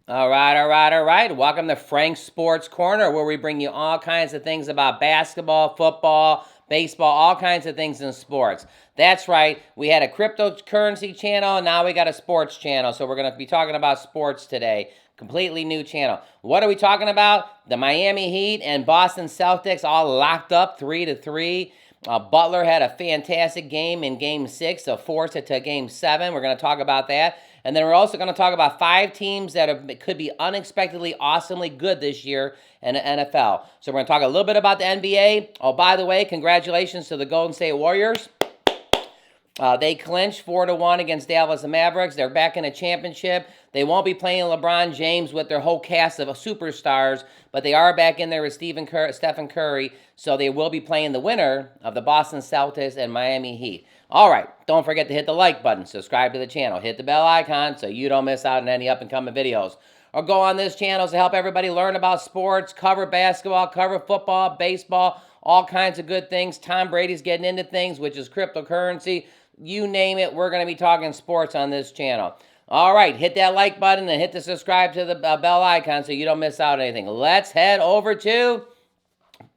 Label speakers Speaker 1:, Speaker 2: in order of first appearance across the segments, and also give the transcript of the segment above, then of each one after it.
Speaker 1: All right, all right, all right. Welcome to Frank's Sports Corner, where we bring you all kinds of things about basketball, football, baseball, all kinds of things in sports. That's right. We had a cryptocurrency channel, and now we got a sports channel. So we're going to be talking about sports today. Completely new channel. What are we talking about? The Miami Heat and Boston Celtics all locked up 3-3. Butler had a fantastic game in Game 6, so forced it to Game 7. We're going to talk about that. And then we're also going to talk about 5 teams that could be unexpectedly awesomely good this year in the NFL. So we're going to talk a little bit about the NBA. Oh, by the way, congratulations to the Golden State Warriors. They clinched 4-1 against Dallas Mavericks. They're back in a championship. They won't be playing LeBron James with their whole cast of superstars, but they are back in there with Stephen Curry, so they will be playing the winner of the Boston Celtics and Miami Heat. All right, don't forget to hit the like button, subscribe to the channel, hit the bell icon so you don't miss out on any up-and-coming videos. Or go on this channel to help everybody learn about sports, cover basketball, cover football, baseball, all kinds of good things. Tom Brady's getting into things, which is cryptocurrency. You name it, we're going to be talking sports on this channel. All right, hit that like button and hit the subscribe to the bell icon so you don't miss out on anything. Let's head over to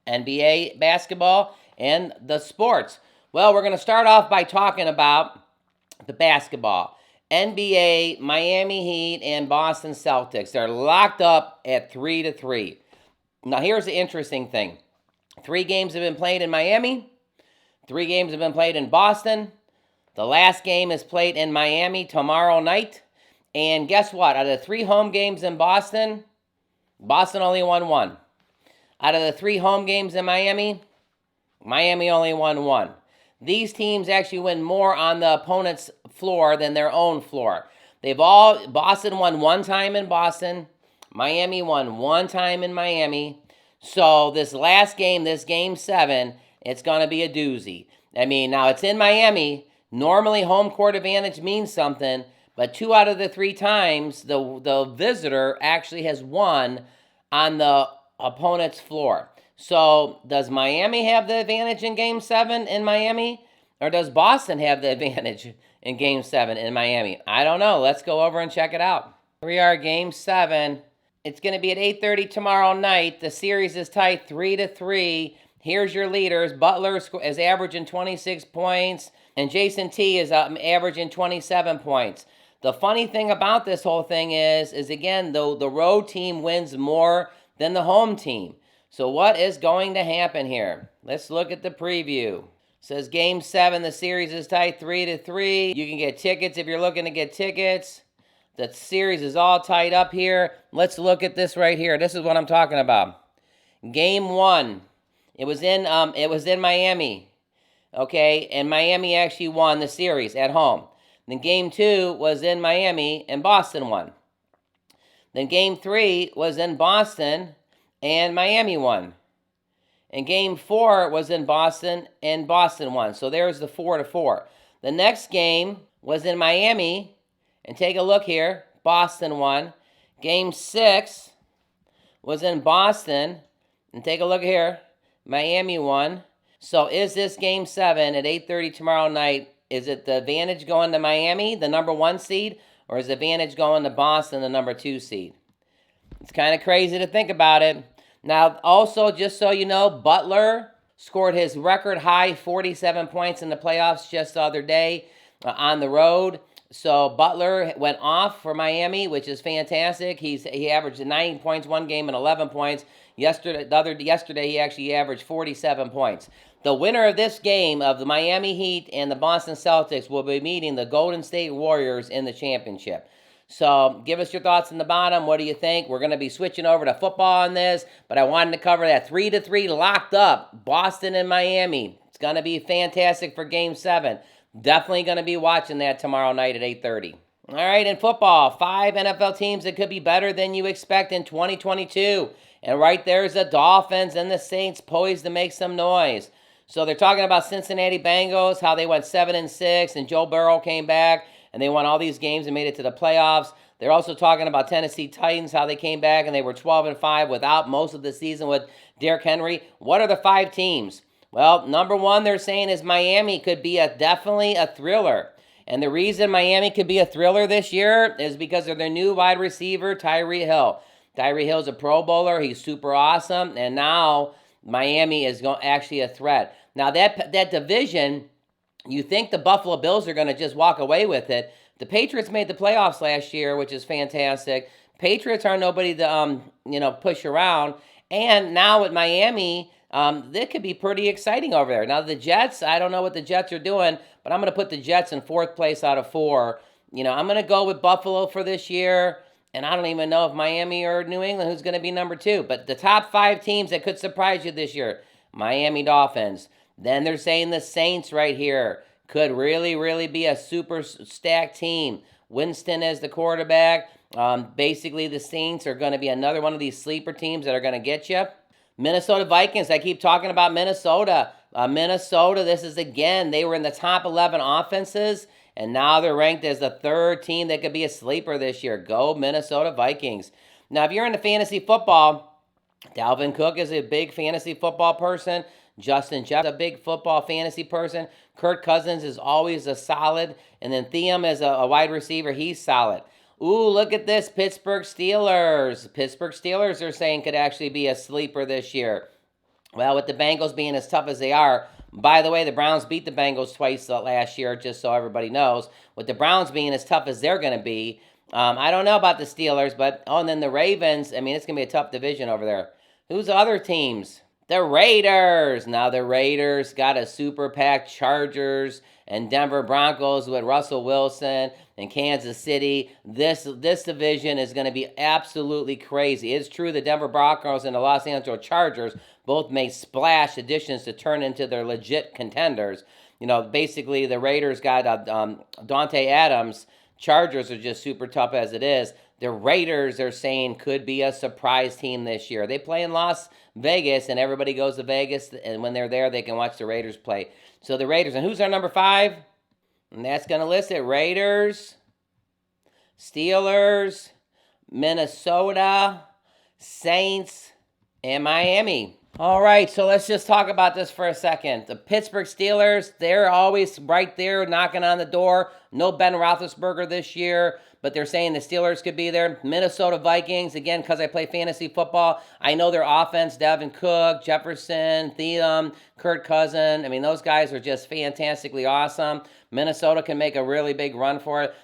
Speaker 1: NBA basketball and the sports. Well, we're going to start off by talking about the basketball. NBA, Miami Heat, and Boston Celtics. They're locked up at 3-3. Now, here's the interesting thing. 3 games have been played in Miami. 3 games have been played in Boston. The last game is played in Miami tomorrow night. And guess what? Out of the 3 home games in Boston, Boston only won 1. Out of the 3 home games in Miami, Miami only won 1. These teams actually win more on the opponent's floor than their own floor. Boston won 1 time in Boston. Miami won 1 time in Miami. So this last game, this Game 7, it's going to be a doozy. I mean, now it's in Miami. Normally, home court advantage means something, but 2 out of the 3 times, the visitor actually has won on the opponent's floor. So, does Miami have the advantage in Game 7 in Miami? Or does Boston have the advantage in Game 7 in Miami? I don't know. Let's go over and check it out. Here we are, Game 7. It's going to be at 8:30 tomorrow night. The series is tied 3-3. Here's your leaders. Butler is averaging 26 points, and Jason T is averaging 27 points. The funny thing about this whole thing is again, the road team wins more than the home team. So what is going to happen here? Let's look at the preview. It says Game 7, the series is tied 3-3. You can get tickets if you're looking to get tickets. The series is all tied up here. Let's look at this right here. This is what I'm talking about. Game 1. It was in Miami. Okay, and Miami actually won the series at home. Then Game 2 was in Miami, and Boston won. Then Game 3 was in Boston, and Miami won. And Game 4 was in Boston, and Boston won. So there's the 4-4. The next game was in Miami, and take a look here. Boston won. Game 6 was in Boston, and take a look here. Miami won. So is this Game 7 at 8:30 tomorrow night, is it the advantage going to Miami, the number 1 seed, or is the advantage going to Boston, the number 2 seed? It's kind of crazy to think about it. Now, also, just so you know, Butler scored his record high 47 points in the playoffs just the other day on the road. So Butler went off for Miami, which is fantastic. He averaged 9 points one game and 11 points. Yesterday he actually averaged 47 points. The winner of this game of the Miami Heat and the Boston Celtics will be meeting the Golden State Warriors in the championship. So give us your thoughts in the bottom. What do you think? We're going to be switching over to football on this, but I wanted to cover that 3-3 locked up, Boston and Miami. It's going to be fantastic for Game 7. Definitely going to be watching that tomorrow night at 8:30. All right, in football, 5 NFL teams that could be better than you expect in 2022. And right there's the Dolphins and the Saints poised to make some noise. So they're talking about Cincinnati Bengals, how they went 7-6, and Joe Burrow came back, and they won all these games and made it to the playoffs. They're also talking about Tennessee Titans, how they came back, and they were 12-5 without most of the season with Derrick Henry. What are the 5 teams? Well, number 1 they're saying is Miami could be definitely a thriller. And the reason Miami could be a thriller this year is because of their new wide receiver, Tyreek Hill. Tyreek Hill's a Pro Bowler. He's super awesome. And now Miami is actually a threat. Now, that division, you think the Buffalo Bills are going to just walk away with it. The Patriots made the playoffs last year, which is fantastic. Patriots aren't nobody to push around. And now with Miami, that could be pretty exciting over there. Now the Jets, I don't know what the Jets are doing, but I'm going to put the Jets in 4th place out of 4. I'm going to go with Buffalo for this year. And I don't even know if Miami or New England who's going to be number 2. But the top 5 teams that could surprise you this year, Miami Dolphins. Then they're saying the Saints right here could really, really be a super stacked team. Winston as the quarterback. Basically, the Saints are going to be another one of these sleeper teams that are going to get you. Minnesota Vikings, I keep talking about Minnesota. Minnesota, this is again, they were in the top 11 offenses, and now they're ranked as the 3rd team that could be a sleeper this year. Go Minnesota Vikings. Now, if you're into fantasy football, Dalvin Cook is a big fantasy football person. Justin Jefferson, a big football fantasy person. Kirk Cousins is always a solid. And then Thiem as a wide receiver, he's solid. Ooh, look at this, Pittsburgh Steelers. Pittsburgh Steelers are saying could actually be a sleeper this year. Well, with the Bengals being as tough as they are, by the way, the Browns beat the Bengals twice last year, just so everybody knows. With the Browns being as tough as they're going to be, I don't know about the Steelers, but, and then the Ravens, it's going to be a tough division over there. Who's the other teams? The Raiders. Now the Raiders got a super packed Chargers and Denver Broncos with Russell Wilson and Kansas City. This division is going to be absolutely crazy. It's true the Denver Broncos and the Los Angeles Chargers both made splash additions to turn into their legit contenders. Basically the Raiders got Dante Adams. Chargers are just super tough as it is. The Raiders, they're saying, could be a surprise team this year. They play in Las Vegas, and everybody goes to Vegas, and when they're there, they can watch the Raiders play. So the Raiders, and who's our number 5? And that's going to list it. Raiders, Steelers, Minnesota, Saints, and Miami. All right, so let's just talk about this for a second. The Pittsburgh Steelers, they're always right there knocking on the door. No Ben Roethlisberger this year, but they're saying the Steelers could be there. Minnesota Vikings, again, because I play fantasy football, I know their offense, Dalvin Cook, Jefferson, Thiem, Kirk Cousins. Those guys are just fantastically awesome. Minnesota can make a really big run for it.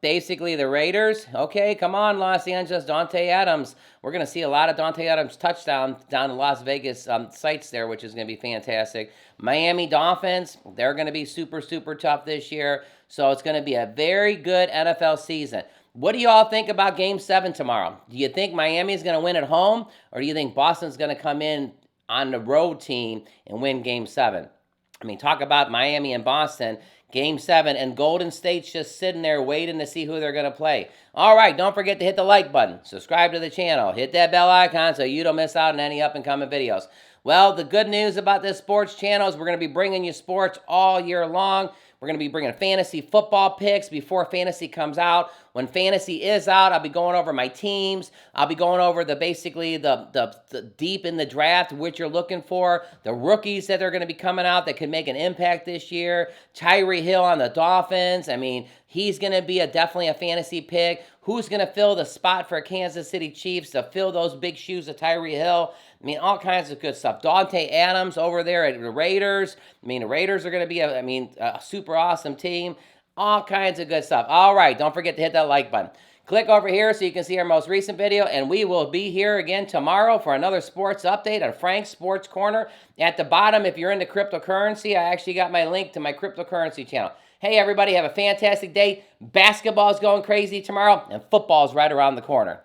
Speaker 1: Basically, the Raiders, okay, come on, Los Angeles, Dante Adams. We're going to see a lot of Dante Adams touchdowns down in Las Vegas sites there, which is going to be fantastic. Miami Dolphins, they're going to be super, super tough this year. So it's going to be a very good NFL season. What do you all think about Game 7 tomorrow? Do you think Miami is going to win at home, or do you think Boston's going to come in on the road team and win Game 7? Talk about Miami and Boston. Game 7, and Golden State's just sitting there waiting to see who they're going to play. All right, don't forget to hit the like button, subscribe to the channel, hit that bell icon so you don't miss out on any up-and-coming videos. Well, the good news about this sports channel is we're going to be bringing you sports all year long. We're going to be bringing fantasy football picks before fantasy comes out. When fantasy is out, I'll be going over my teams. I'll be going over the deep in the draft, what you're looking for, the rookies that are going to be coming out that could make an impact this year. Tyreek Hill on the Dolphins. He's going to be definitely a fantasy pick. Who's going to fill the spot for Kansas City Chiefs to fill those big shoes of Tyreek Hill? All kinds of good stuff. Dante Adams over there at the Raiders. The Raiders are going to be a super awesome team. All kinds of good stuff. All right, don't forget to hit that like button. Click over here so you can see our most recent video, and we will be here again tomorrow for another sports update on Frank's Sports Corner. At the bottom, if you're into cryptocurrency, I actually got my link to my cryptocurrency channel. Hey, everybody, have a fantastic day. Basketball is going crazy tomorrow, and football is right around the corner.